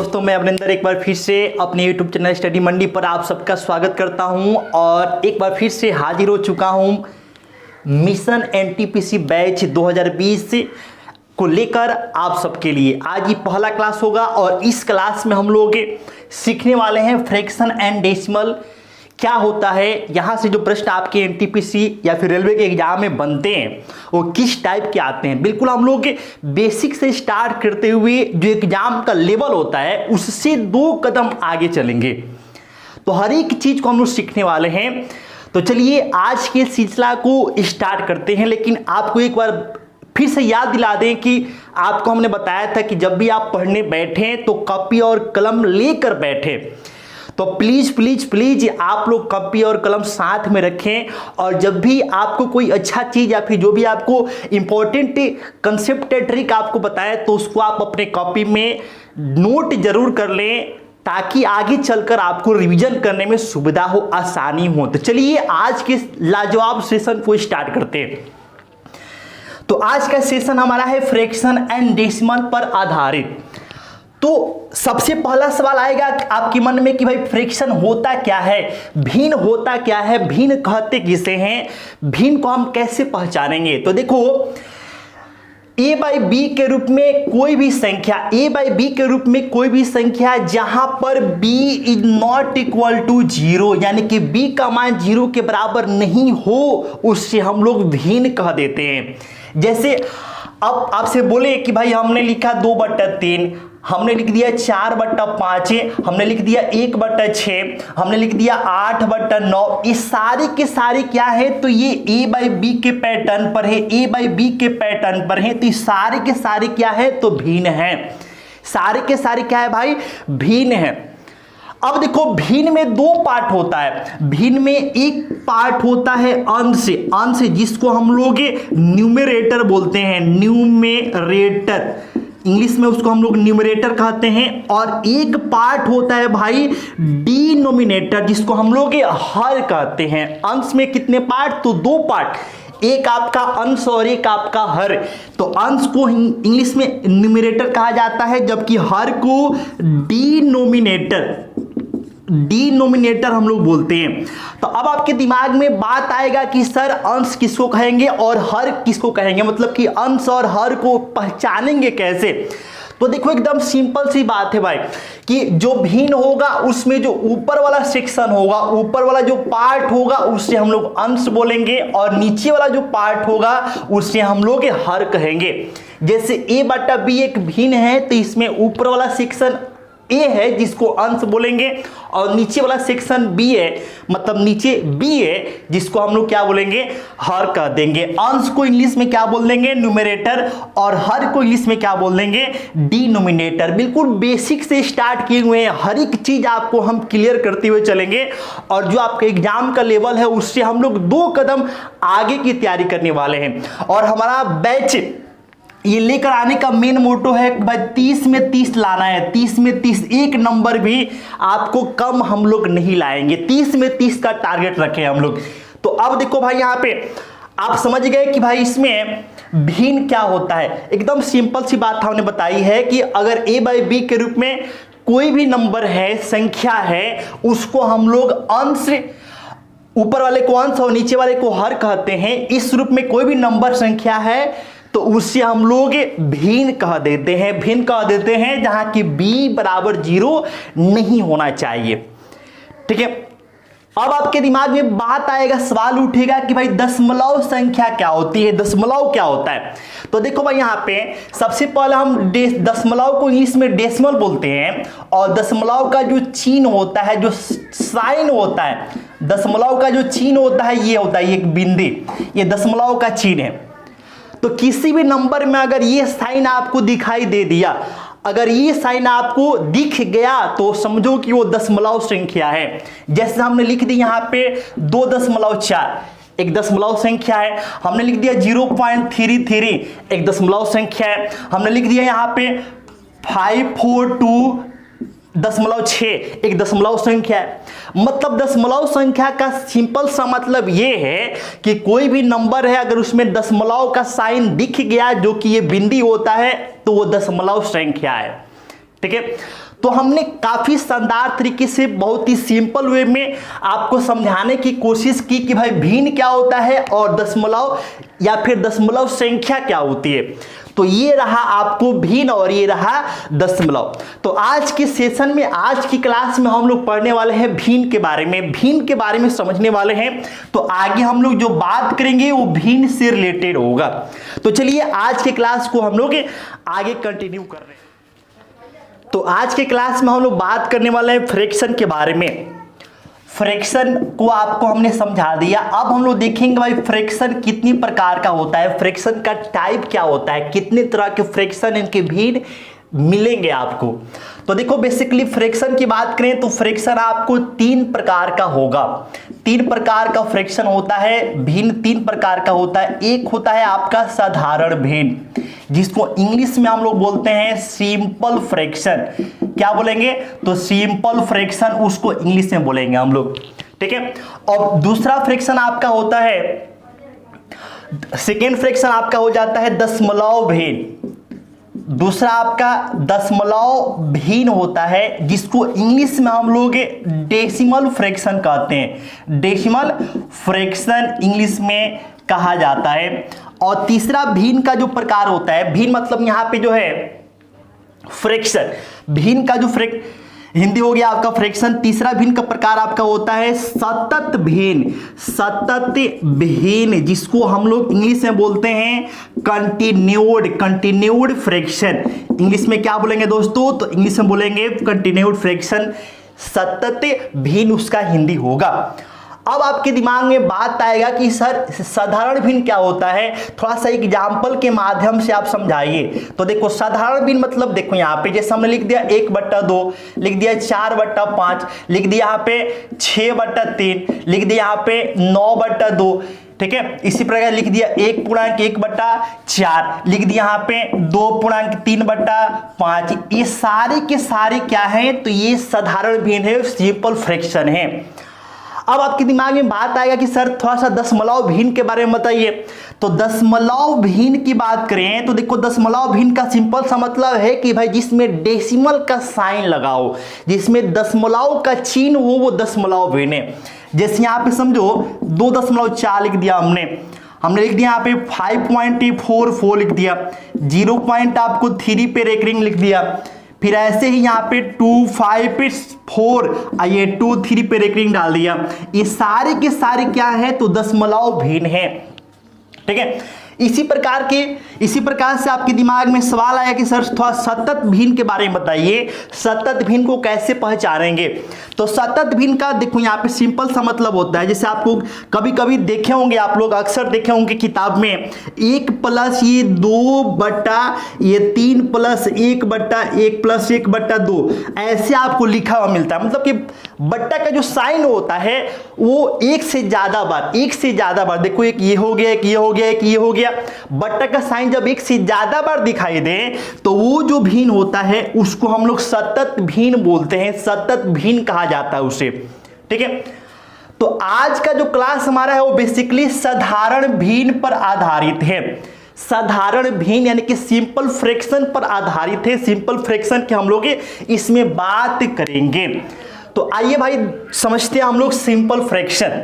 दोस्तों, मैं अभिनंदन एक बार फिर से अपने YouTube चैनल स्टडी मंडी पर आप सबका स्वागत करता हूं और एक बार फिर से हाजिर हो चुका हूं मिशन एनटीपीसी बैच 2020 को लेकर आप सबके लिए। आज ये पहला क्लास होगा और इस क्लास में हम लोग सीखने वाले हैं फ्रैक्शन एंड डेसिमल क्या होता है। यहाँ से जो प्रश्न आपके एनटीपीसी या फिर रेलवे के एग्जाम में बनते हैं वो किस टाइप के आते हैं। बिल्कुल हम लोग बेसिक से स्टार्ट करते हुए जो एग्जाम का लेवल होता है उससे 2 कदम आगे चलेंगे। तो हर एक चीज को हम लोग सीखने वाले हैं। तो चलिए आज के सिलसिला को स्टार्ट करते हैं। लेकिन आपको एक बार फिर से याद दिला दें कि आपको हमने बताया था कि जब भी आप पढ़ने बैठें तो कॉपी और कलम लेकर बैठे। तो प्लीज प्लीज प्लीज आप लोग कॉपी और कलम साथ में रखें और जब भी आपको कोई अच्छा चीज या फिर जो भी आपको इंपॉर्टेंट कंसेप्ट ट्रिक आपको बताए तो उसको आप अपने कॉपी में नोट जरूर कर लें ताकि आगे चलकर आपको रिवीजन करने में सुविधा हो, आसानी हो। तो चलिए आज के लाजवाब सेशन को स्टार्ट करते हैं। तो आज का सेशन हमारा है फ्रैक्शन एंड डेसिमल पर आधारित। तो सबसे पहला सवाल आएगा आपके मन में कि भाई फ्रैक्शन होता क्या है, भिन्न होता क्या है, भिन्न कहते किसे हैं, भिन्न को हम कैसे पहचानेंगे। तो देखो a बाई बी के रूप में कोई भी संख्या, a बाई बी के रूप में कोई भी संख्या जहां पर b is not equal to 0 यानी कि b का मान 0 के बराबर नहीं हो उससे हम लोग भिन्न कह देते हैं। जैसे अब आपसे बोले कि भाई हमने लिखा 2/3, हमने लिख दिया 4/5, हमने लिख दिया 1/6, हमने लिख दिया 8/9। ये सारे के सारे क्या है तो ये a बाई बी के पैटर्न पर है, a बाई बी के पैटर्न पर है। तो ये सारे के सारे क्या है तो भिन्न है। सारे के सारे क्या है भाई, भिन्न है। अब देखो भिन्न में 2 पार्ट होता है। भिन्न में एक पार्ट होता है अंश, अंश जिसको हम लोग न्यूमरेटर बोलते हैं, न्यूमरेटर इंग्लिश में उसको हम लोग न्यूमरेटर कहते हैं। और एक पार्ट होता है भाई डिनोमिनेटर जिसको हम लोग हर कहते हैं। अंश में कितने पार्ट तो 2 पार्ट, एक आपका अंश और एक आपका हर। तो अंश को इंग्लिश में न्यूमरेटर कहा जाता है जबकि हर को डिनोमिनेटर हम लोग बोलते हैं। तो अब आपके दिमाग में बात आएगा कि सर अंश किसको कहेंगे और हर किसको कहेंगे, मतलब कि अंश और हर को पहचानेंगे कैसे। तो देखो एकदम सिंपल सी बात है भाई कि जो भिन्न होगा उसमें जो ऊपर वाला सेक्शन होगा, ऊपर वाला जो पार्ट होगा उससे हम लोग अंश बोलेंगे और नीचे वाला जो पार्ट होगा उससे हम लोग हर कहेंगे। जैसे a/b एक भिन्न है तो इसमें ऊपर वाला सेक्शन a है जिसको अंश बोलेंगे और नीचे वाला सेक्शन b है, मतलब नीचे b है जिसको हम लोग क्या बोलेंगे, हर कह देंगे। अंश को इंग्लिश में क्या बोल देंगे, न्यूमरेटर, और हर को इंग्लिश में क्या बोल देंगे, डिनोमिनेटर। बिल्कुल बेसिक से स्टार्ट किए हुए हैं, हर एक चीज आपको हम क्लियर करते हुए चलेंगे और जो आपका एग्जाम का लेवल है उससे हम लोग 2 कदम आगे की तैयारी करने वाले हैं। और हमारा बैच ये लेकर आने का मेन मोटो है भाई 30 में 30 लाना है, 30 में 30, एक नंबर भी आपको कम हम लोग नहीं लाएंगे, 30 में 30 का टारगेट रखे हम लोग। तो अब देखो भाई यहाँ पे आप समझ गए कि भाई इसमें भिन्न क्या होता है। एकदम सिंपल सी बात हमने बताई है कि अगर a बाई बी के रूप में कोई भी नंबर है, संख्या है, उसको हम लोग अंश, ऊपर वाले को अंश और नीचे वाले को हर कहते हैं। इस रूप में कोई भी नंबर संख्या है तो उससे हम लोग भिन्न कह देते हैं, भिन्न कह देते हैं जहां कि b बराबर 0 नहीं होना चाहिए। ठीक है, अब आपके दिमाग में बात आएगा, सवाल उठेगा कि भाई दशमलव संख्या क्या होती है, दशमलव क्या होता है। तो देखो भाई यहाँ पे सबसे पहले हम दशमलव को इंग्लिश में डेसिमल बोलते हैं और दशमलव का जो चिन्ह होता है, जो साइन होता है, दशमलव का जो चिन्ह होता है ये होता है एक बिंदी, ये दशमलव का चिन्ह है। तो किसी भी नंबर में अगर ये साइन आपको दिखाई दे दिया, अगर ये साइन आपको दिख गया तो समझो कि वो दशमलव संख्या है। जैसे हमने लिख दी यहाँ पे 2.4, एक दशमलव संख्या है। हमने लिख दिया 0.33, एक दशमलव संख्या है। हमने लिख दिया यहाँ पे 542.6, एक दशमलव संख्या है। मतलब दशमलव संख्या का सिंपल सा मतलब ये है कि कोई भी नंबर है अगर उसमें दशमलव का साइन दिख गया जो कि ये बिंदी होता है तो वो दशमलव संख्या है। ठीक है, तो हमने काफी शानदार तरीके से बहुत ही सिंपल वे में आपको समझाने की कोशिश की कि भाई भिन्न क्या होता है और दशमलव या फिर दशमलव संख्या क्या होती है। तो ये रहा आपको भिन्न और ये रहा दशमलव। तो आज के सेशन में, आज की क्लास में हम लोग पढ़ने वाले हैं भिन्न के बारे में, भिन्न के बारे में समझने वाले हैं। तो आगे हम लोग जो बात करेंगे वो भिन्न से रिलेटेड होगा। तो चलिए आज के क्लास को हम लोग आगे कंटिन्यू कर रहे हैं। तो आज के क्लास में हम लोग बात करने वाले हैं फ्रैक्शन के बारे में। फ्रैक्शन को आपको हमने समझा दिया। अब हम लोग देखेंगे भाई फ्रैक्शन कितनी प्रकार का होता है, फ्रैक्शन का टाइप क्या होता है, कितने तरह के फ्रैक्शन इनके भिन्न मिलेंगे आपको। तो देखो बेसिकली फ्रैक्शन की बात करें तो फ्रैक्शन आपको 3 प्रकार का होगा। 3 प्रकार का फ्रैक्शन होता है, भिन्न 3 प्रकार का होता है। एक होता है आपका साधारण भिन्न, जिसको इंग्लिश में हम लोग बोलते हैं सिंपल फ्रैक्शन। क्या बोलेंगे? तो सिंपल फ्रैक्शन उसको इंग्लिश में बोलेंगे हम लोग, ठीक है। और दूसरा फ्रैक्शन आपका होता है, सेकेंड फ्रैक्शन आपका हो जाता है दशमलव भिन्न। दूसरा आपका दशमलव भिन्न होता है, जिसको इंग्लिश में हम लोग डेसिमल फ्रैक्शन कहते हैं। डेसिमल फ्रैक्शन इंग्लिश में कहा जाता है। और तीसरा भिन्न का जो प्रकार होता है, भिन्न मतलब यहां पे जो है फ्रैक्शन, भिन्न का जो हिंदी हो गया आपका फ्रैक्शन। तीसरा भिन्न का प्रकार आपका होता है सतत भिन्न। सतत भिन्न जिसको हम लोग इंग्लिश में बोलते हैं कंटिन्यूड फ्रैक्शन। इंग्लिश में क्या बोलेंगे दोस्तों? तो इंग्लिश में बोलेंगे कंटिन्यूड फ्रैक्शन। सतत भिन्न उसका हिंदी होगा। अब आपके दिमाग में बात आएगा कि सर साधारण भिन्न क्या होता है, थोड़ा सा एग्जाम्पल के माध्यम से आप समझाइए। तो देखो साधारण भिन्न मतलब देखो यहाँ पे जैसे हमने लिख दिया 1/2, लिख दिया 4/5, लिख दिया यहाँ पे 6/3, लिख दिया यहाँ पे 9/2, ठीक है। इसी प्रकार लिख दिया 1.1/4, लिख दिया यहाँ पे 2.3/5। ये सारे के सारे क्या है? तो ये साधारण भिन्न है, सिंपल फ्रैक्शन है। अब आपके दिमाग में बात आएगा कि सर थोड़ा सा दशमलव भिन्न के बारे में बताइए। तो दशमलव भिन्न की बात करें तो देखो दशमलव भिन्न का सिंपल सा मतलब है कि भाई जिसमें डेसिमल का साइन लगाओ, जिसमें दशमलव का चिन्ह हो, वो दशमलव भिन्न है। जैसे यहाँ पे समझो 2.4 लिख दिया हमने लिख दिया यहाँ पे 5.44 लिख दिया, 0.3 पे रेकरिंग लिख दिया। फिर ऐसे ही यहाँ पे 254 ये 23 पे रेकरिंग डाल दिया। ये सारे के सारे क्या है? तो दशमलव भिन्न है, ठीक है। इसी प्रकार से आपके दिमाग में सवाल आया कि सर थोड़ा सतत भिन्न के बारे में बताइए, सतत भिन्न को कैसे पहचानेंगे। तो सतत भिन्न का देखो यहाँ पे सिंपल सा मतलब होता है, जैसे आपको कभी कभी देखे होंगे, आप लोग अक्सर देखे होंगे किताब में 1+2/3 + 1/1 + 1/2 ऐसे आपको लिखा हुआ मिलता है। मतलब कि बट्टा का जो साइन होता है वो एक से ज्यादा बार देखो, एक ये हो गया, एक ये हो गया, एक ये हो गया। बट्टा का साइन जब एक से ज्यादा बार दिखाई दे तो वो जो भिन्न होता है उसको हम लोग सतत भिन्न बोलते हैं, सतत भिन्न कहा जाता है उसे, ठीक है। तो आज का जो क्लास हमारा है वो बेसिकली साधारण भिन्न पर आधारित है। साधारण भिन्न यानी कि सिंपल फ्रैक्शन पर आधारित है। सिंपल फ्रैक्शन की हम लोग इसमें बात करेंगे। तो आइए भाई समझते हैं हम लोग सिंपल फ्रैक्शन।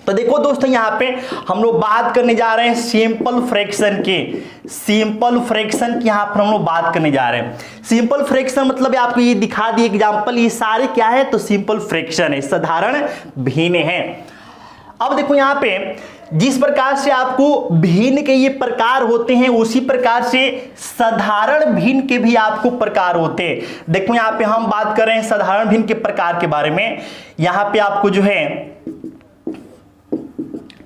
तो देखो दोस्तों यहाँ पे हम लोग बात करने जा रहे हैं सिंपल फ्रैक्शन की। सिंपल फ्रैक्शन की यहाँ पर हम लोग बात करने जा रहे हैं। सिंपल फ्रैक्शन मतलब आपको ये दिखा दिए एग्जांपल, ये सारे क्या है? तो सिंपल फ्रैक्शन है, साधारण भिन्न है। अब देखो यहाँ पे जिस प्रकार से आपको भिन्न के ये प्रकार होते हैं उसी प्रकार से साधारण भिन्न के भी आपको प्रकार होते हैं। देखो यहाँ पे हम बात कर रहे हैं साधारण भिन्न के प्रकार के बारे में। यहाँ पे आपको जो है,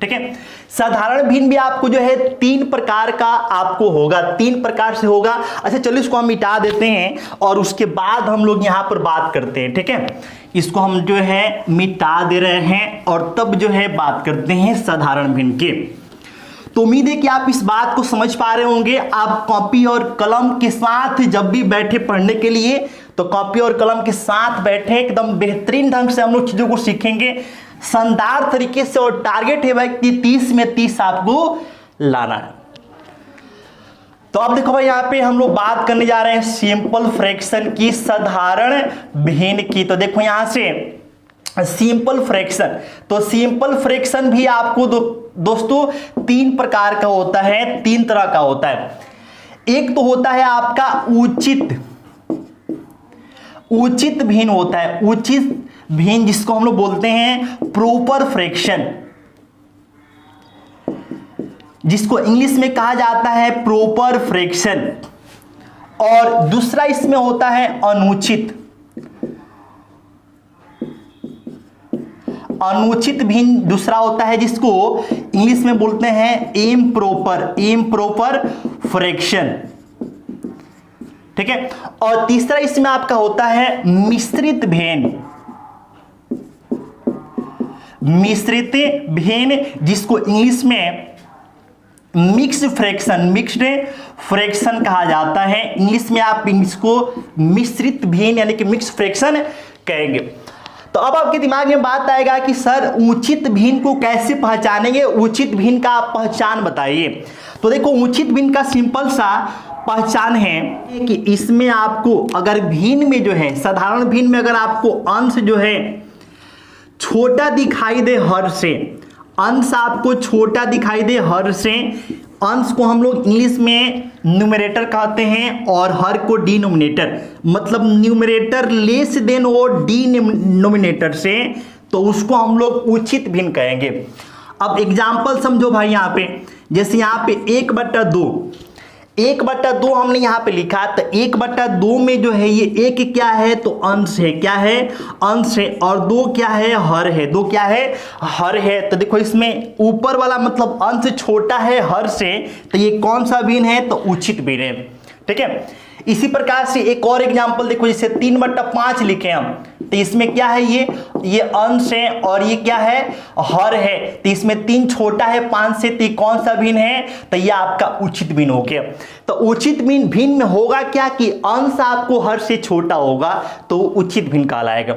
ठीक है, साधारण भिन्न भी आपको जो है 3 प्रकार का आपको होगा, 3 प्रकार से होगा। अच्छा चलो इसको हम मिटा देते हैं और उसके बाद हम लोग यहां पर बात करते हैं, ठीक है। इसको हम जो है मिटा दे रहे हैं और तब जो है बात करते हैं साधारण भिन्न के। तो उम्मीद है कि आप इस बात को समझ पा रहे होंगे। आप कॉपी और कलम के साथ जब भी बैठे पढ़ने के लिए तो कॉपी और कलम के साथ बैठे, एकदम बेहतरीन ढंग से हम लोग चीजों को सीखेंगे शानदार तरीके से। और टारगेट है भाई कि 30 में 30 आपको लाना है। तो अब देखो भाई, यहाँ पे हम लोग बात करने जा रहे हैं सिंपल फ्रैक्शन की, साधारण भिन्न की। तो देखो यहाँ से सिंपल फ्रैक्शन, तो सिंपल फ्रैक्शन भी आपको दोस्तों तीन प्रकार का होता है, तीन तरह का होता है। एक तो होता है आपका उचित भिन्न होता है, उचित भिन्न जिसको हम लोग बोलते हैं प्रॉपर फ्रैक्शन, जिसको इंग्लिश में कहा जाता है प्रॉपर फ्रैक्शन। और दूसरा इसमें होता है अनुचित भिन्न दूसरा होता है, जिसको इंग्लिश में बोलते हैं इम्प्रॉपर फ्रैक्शन, ठीक है। और तीसरा इसमें आपका होता है मिश्रित भिन्न, जिसको इंग्लिश में मिक्स्ड फ्रैक्शन कहा जाता है। इंग्लिश में आप इसको मिश्रित भिन्न यानी कि मिक्स्ड फ्रैक्शन कहेंगे। तो अब आपके दिमाग में बात आएगा कि सर उचित भिन्न को कैसे पहचानेंगे, उचित भिन्न का आप पहचान बताइए। तो देखो, उचित भिन्न का सिंपल सा पहचान है कि इसमें आपको अगर भिन्न में जो है, साधारण भिन्न में अगर आपको अंश जो है छोटा दिखाई दे हर से, अंश आपको छोटा दिखाई दे हर से, अंश को हम लोग इंग्लिश में न्यूमरेटर कहते हैं और हर को डिनोमिनेटर, मतलब न्यूमरेटर लेस देन और डिनोमिनेटर से, तो उसको हम लोग उचित भिन्न कहेंगे। अब एग्जांपल समझो भाई, यहाँ पे जैसे यहाँ पे 1/2 हमने यहाँ पे लिखा, तो 1/2 में जो है ये 1 क्या है, तो अंश है, क्या है, अंश है, और 2 क्या है, हर है, 2 क्या है, हर है। तो देखो इसमें ऊपर वाला मतलब अंश छोटा है हर से, तो ये कौन सा भिन्न है, तो उचित भिन्न है, ठीक है। इसी प्रकार से एक और एग्जांपल देखो, जैसे 3/5 लिखे हम, तो इसमें क्या है, ये अंश है और ये क्या है, हर है। तो इसमें 3 छोटा है 5 से, तो कौन सा भिन्न है, तो ये आपका उचित भिन्न हो गया। तो उचित भिन्न में होगा क्या कि अंश आपको हर से छोटा होगा, तो उचित भिन्न कहलाएगा।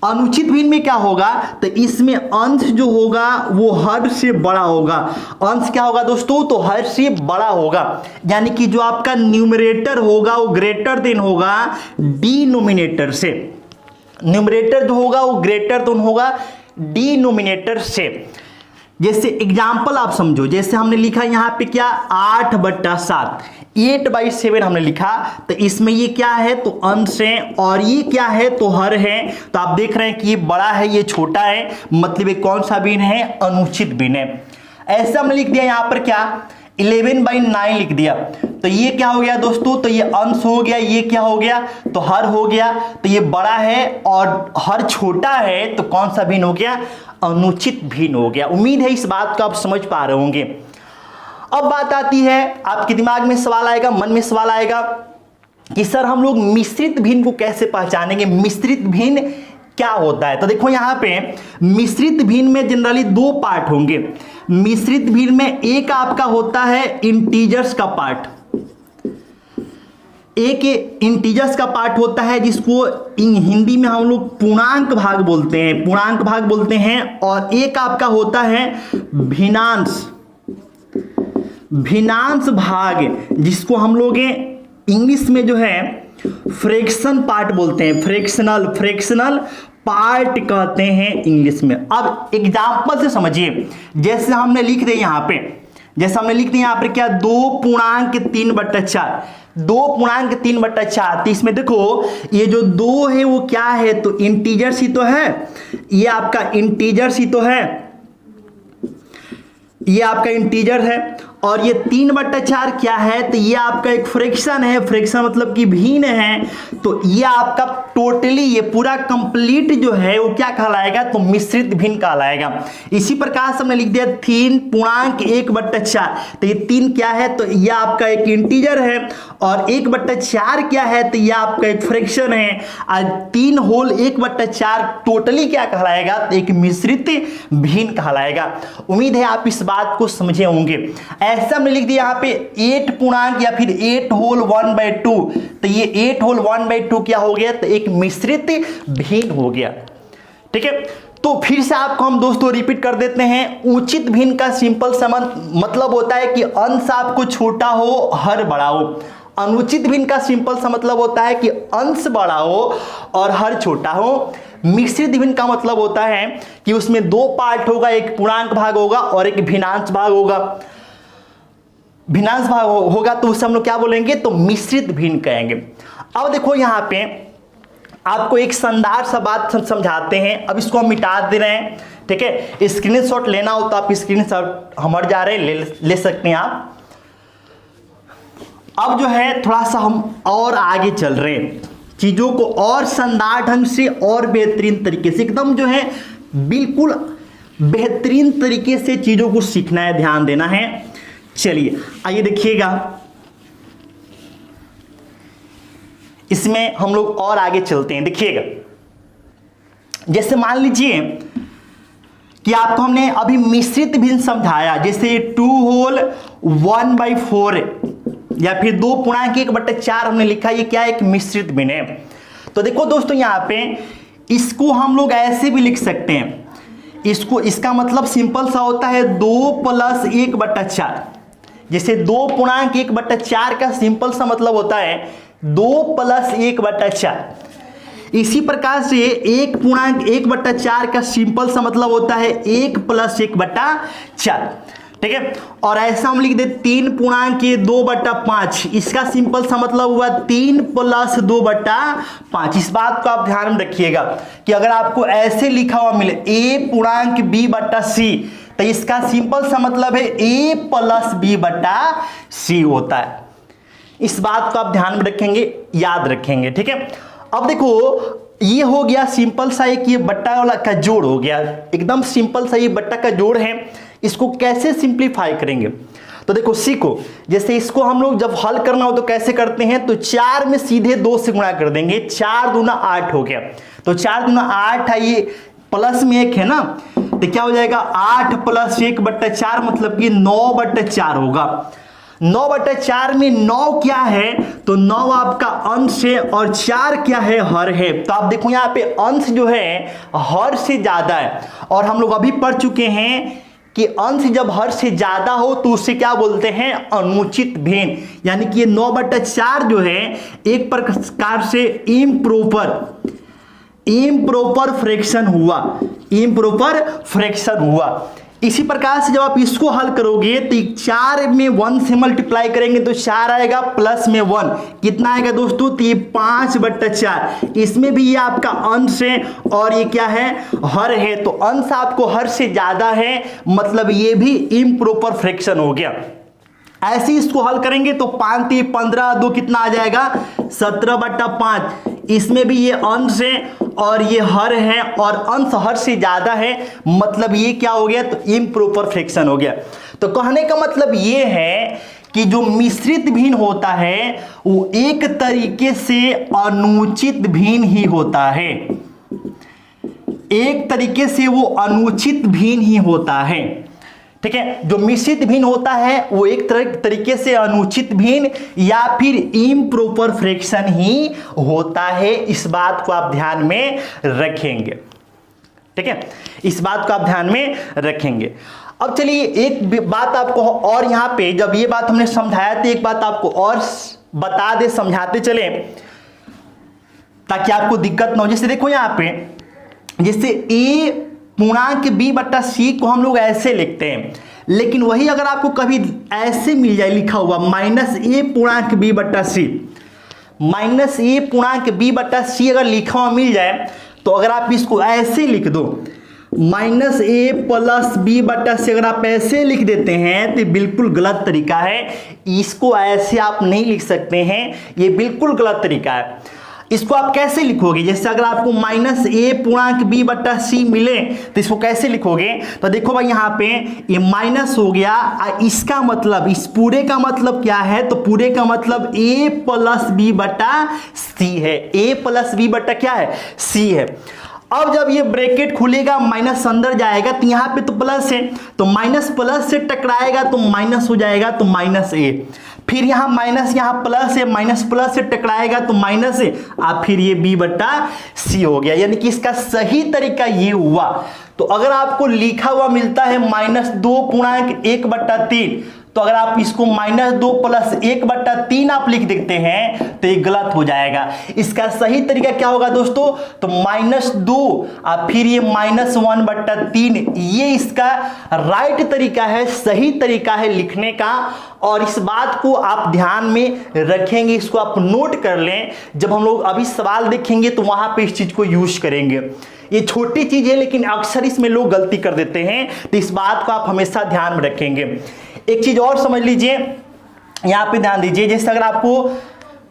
अनुचित भिन्न में क्या होगा, तो इसमें अंश जो होगा वो हर से बड़ा होगा। अंश क्या होगा दोस्तों, तो हर से बड़ा होगा, यानी कि जो आपका न्यूमरेटर होगा वो ग्रेटर देन होगा डिनोमिनेटर से। न्यूमरेटर जो होगा वो ग्रेटर देन होगा डिनोमिनेटर से। जैसे एग्जाम्पल आप समझो, जैसे हमने लिखा यहाँ पे क्या, 8/7, 8/7 हमने लिखा, तो इसमें ये क्या है, तो अंश है, और ये क्या है, तो हर है। तो आप देख रहे हैं कि ये बड़ा है, ये छोटा है, मतलब ये कौन सा भिन्न है, अनुचित भिन्न है। ऐसा हमने लिख दिया यहाँ पर क्या, 11/9 लिख दिया, तो ये क्या हो गया दोस्तों, तो ये अंश हो गया, ये क्या हो गया, तो हर हो गया। तो ये बड़ा है और हर छोटा है, तो कौन सा भिन्न हो गया, अनुचित भिन्न हो गया। उम्मीद है इस बात को आप समझ पा रहे होंगे। अब बात आती है, आपके दिमाग में सवाल आएगा, मन में सवाल आएगा कि सर हम लोग मिश्रित भिन्न को कैसे पहचानेंगे, मिश्रित भिन्न क्या होता है। तो देखो यहाँ पे मिश्रित भिन्न में जनरली 2 पार्ट होंगे। मिश्रित भिन्न में एक आपका होता है इंटीजर्स का पार्ट, एक इंटीजर्स का पार्ट होता है जिसको हिंदी में हम लोग पूर्णांक भाग बोलते हैं, और एक आपका होता है भिन्नांश भाग, जिसको हम लोग इंग्लिश में जो है फ्रैक्शन पार्ट बोलते हैं, फ्रैक्शनल पार्ट कहते हैं इंग्लिश में। अब एग्जांपल से समझिए, जैसे हमने लिख दिया यहाँ पे, क्या, 2.3/4, 2.3/4। तो इसमें देखो ये जो 2 है वो क्या है, तो इंटीजर्स ही तो है, ये आपका इंटीजर्स ही तो है, ये आपका इंटीजर है। और ये 3/4 क्या है, तो ये आपका एक फ्रैक्शन है, फ्रैक्शन मतलब कि भिन्न है। तो ये आपका टोटली ये पूरा कंप्लीट जो है वो क्या कहलाएगा, तो मिश्रित भिन्न कहलाएगा। इसी प्रकार से हमने लिख दिया 3.1/4, तो ये 3 क्या है, तो ये आपका एक इंटीजर है, और 1/4 क्या है, तो ये आपका एक फ्रैक्शन है। और 3 होल 1/4 टोटली क्या कहलाएगा, तो एक मिश्रित भिन्न कहलाएगा। उम्मीद है आप इस बात को समझे होंगे। ऐसा हमने लिख दिया यहाँ पे 8 पूर्णांक या फिर 8 होल 1/2, तो ये 8 होल 1/2 क्या हो गया, तो एक मिश्रित भिन्न हो गया, ठीक है। तो तो फिर से आपको हम दोस्तों रिपीट कर देते हैं। उचित भिन्न का सिंपल सा मतलब होता है कि अंश आपको छोटा हो, हर बड़ा हो। अनुचित भिन्न का सिंपल सा मतलब होता है कि अंश बड़ा हो और हर छोटा हो। मिश्रित भिन्न का मतलब होता है कि उसमें दो पार्ट होगा, एक पूर्णांक भाग होगा और एक भिन्नांश भाग होगा। भिन्नांश भाग होगा तो उसे हम लोग क्या बोलेंगे, तो मिश्रित भिन्न कहेंगे। अब देखो यहाँ पे आपको एक शानदार सा बात समझाते हैं। अब इसको हम मिटा दे रहे हैं, ठीक है। स्क्रीनशॉट लेना हो तो आप स्क्रीनशॉट हमारे जा रहे हैं, ले सकते हैं आप। अब जो है थोड़ा सा हम और आगे चल रहे हैं, चीजों को और शानदार ढंग से और बेहतरीन तरीके से, एकदम जो है बिल्कुल बेहतरीन तरीके से चीजों को सीखना है, ध्यान देना है। चलिए आइए देखिएगा, इसमें हम लोग और आगे चलते हैं। देखिएगा, जैसे मान लीजिए कि आपको हमने अभी मिश्रित भिन्न समझाया, जैसे 2 होल 1/4 या फिर 2 पूर्णांक 1/4 हमने लिखा, ये क्या है, एक मिश्रित भिन्न है। तो देखो दोस्तों यहाँ पे इसको हम लोग ऐसे भी लिख सकते हैं, इसको, इसका मतलब सिंपल सा होता है 2 + 1/4। जैसे 2 पूर्णांक 1/4 का सिंपल सा मतलब होता है 2 + 1/4। इसी प्रकार से 1 पूर्णांक 1/4 का सिंपल सा मतलब होता है 1 + 1/4, ठीक है। और ऐसा हम लिख दे 3 पूर्णांक 2/5, इसका सिंपल सा मतलब हुआ 3 + 2/5। इस बात को आप ध्यान में रखिएगा कि अगर आपको ऐसे लिखा हुआ मिले a पूर्णांक b/c, तो इसका सिंपल सा मतलब है a + b/c होता है। इस बात को आप ध्यान में रखेंगे, याद रखेंगे, ठीक है। अब देखो ये हो गया सिंपल सा एक ये बट्टा वाला का जोड़ हो गया, एकदम सिंपल सा ये बट्टा का जोड़ है। इसको कैसे सिंप्लीफाई करेंगे, तो देखो सीखो। जैसे इसको हम लोग जब हल करना हो तो कैसे करते हैं, तो 4 में सीधे 2 से गुणा कर देंगे, 4 दूना 8 हो गया। तो 4 दूना 8 है, ये प्लस में 1 है ना, तो क्या हो जाएगा 8 + 1/4 मतलब कि 9/4 होगा। 9/4 में 9 क्या है, तो 9 आपका अंश है और 4 क्या है, हर है। तो आप देखो यहाँ पे अंश जो है हर से ज्यादा है, और हम लोग अभी पढ़ चुके हैं कि अंश जब हर से ज्यादा हो तो उसे क्या बोलते हैं, अनुचित भिन्न। यानी कि ये 9/4 जो है एक प्रकार से इम्प्रॉपर फ्रैक्शन हुआ। इसी प्रकार से जब आप इसको हल करोगे तो 4 में 1 से मल्टीप्लाई करेंगे तो 4 आएगा, प्लस में 1 कितना आएगा दोस्तों, तो ये 5/4। इसमें भी ये आपका अंश है और ये क्या है, हर है। तो अंश आपको हर से ज्यादा है, मतलब ये भी इम्प्रॉपर फ्रैक्शन हो गया। ऐसे इसको हल करेंगे तो 5 × 15 2 कितना आ जाएगा, 17/5। इसमें भी ये अंश है और ये हर है, और अंश हर से ज्यादा है, मतलब ये क्या हो गया, तो इम्प्रॉपर फ्रैक्शन हो गया। तो कहने का मतलब ये है कि जो मिश्रित भिन्न होता है वो एक तरीके से अनुचित भिन्न ही होता है, एक तरीके से वो अनुचित भिन्न ही होता है, ठीक है। जो मिश्रित भिन्न होता है वो एक तरीके से अनुचित भिन्न या फिर इम्प्रॉपर फ्रैक्शन ही होता है। इस बात को आप ध्यान में रखेंगे, ठीक है, इस बात को आप ध्यान में रखेंगे। अब चलिए एक बात आपको और, यहाँ पे जब ये बात हमने समझाया तो एक बात आपको और बता दे, समझाते चले ताकि आपको दिक्कत ना हो। जैसे देखो यहाँ पे, जैसे a पूर्णांक b/c को हम लोग ऐसे लिखते हैं, लेकिन वही अगर आपको कभी ऐसे मिल जाए लिखा हुआ -a पूर्णांक b/c, -a पूर्णांक b/c अगर लिखा हुआ मिल जाए, तो अगर आप इसको ऐसे लिख दो -a + b/c, अगर आप ऐसे लिख देते हैं तो बिल्कुल गलत तरीका है। इसको ऐसे आप नहीं लिख सकते हैं, ये बिल्कुल गलत तरीका है। इसको आप कैसे लिखोगे, जैसे अगर आपको -a पूर्णांक b/c मिले तो इसको कैसे लिखोगे, तो देखो भाई यहाँ पे ये माइनस हो गया, इसका मतलब, इस पूरे का मतलब क्या है, तो पूरे का मतलब a + b/c है, a + b/ क्या है, c है। अब जब ये ब्रैकेट खुलेगा माइनस अंदर जाएगा तो यहाँ पे तो प्लस है, तो माइनस प्लस से टकराएगा तो माइनस हो जाएगा, तो -a। फिर यहाँ माइनस, यहाँ प्लस है, माइनस प्लस से टकराएगा तो माइनस है, अब फिर ये b बट्टा c हो गया। यानी कि इसका सही तरीका ये हुआ। तो अगर आपको लिखा हुआ मिलता है -2.1/3, तो अगर आप इसको -2 + 1/3 आप लिख देते हैं तो ये गलत हो जाएगा। इसका सही तरीका क्या होगा दोस्तों? तो -2 और फिर ये -1/3, ये इसका राइट तरीका है, सही तरीका है लिखने का। और इस बात को आप ध्यान में रखेंगे, इसको आप नोट कर लें। जब हम लोग अभी सवाल देखेंगे तो वहां पे इस चीज को यूज करेंगे। ये छोटी चीज है लेकिन अक्सर इसमें लोग गलती कर देते हैं, तो इस बात को आप हमेशा ध्यान में रखेंगे। एक चीज और समझ लीजिए, यहां पे ध्यान दीजिए। जैसे अगर आपको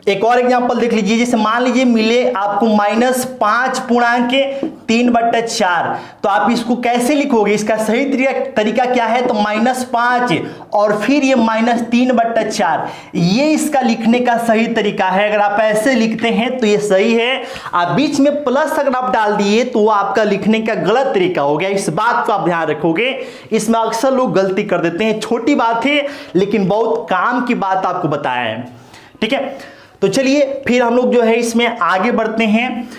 एक और एग्जांपल देख लीजिए, जैसे मान लीजिए मिले आपको -5.3/4, तो आप इसको कैसे लिखोगे? इसका सही तरीका क्या है? तो -5 और फिर ये -3/4, ये इसका लिखने का सही तरीका है। अगर आप ऐसे लिखते हैं तो ये सही है, आप बीच में प्लस अगर आप डाल दिए तो वो आपका लिखने का गलत तरीका हो गया। इस बात को आप ध्यान रखोगे, इसमें अक्सर लोग गलती कर देते हैं। छोटी बात है लेकिन बहुत काम की बात आपको बताया है, ठीक है। तो चलिए फिर हम लोग जो है इसमें आगे बढ़ते हैं।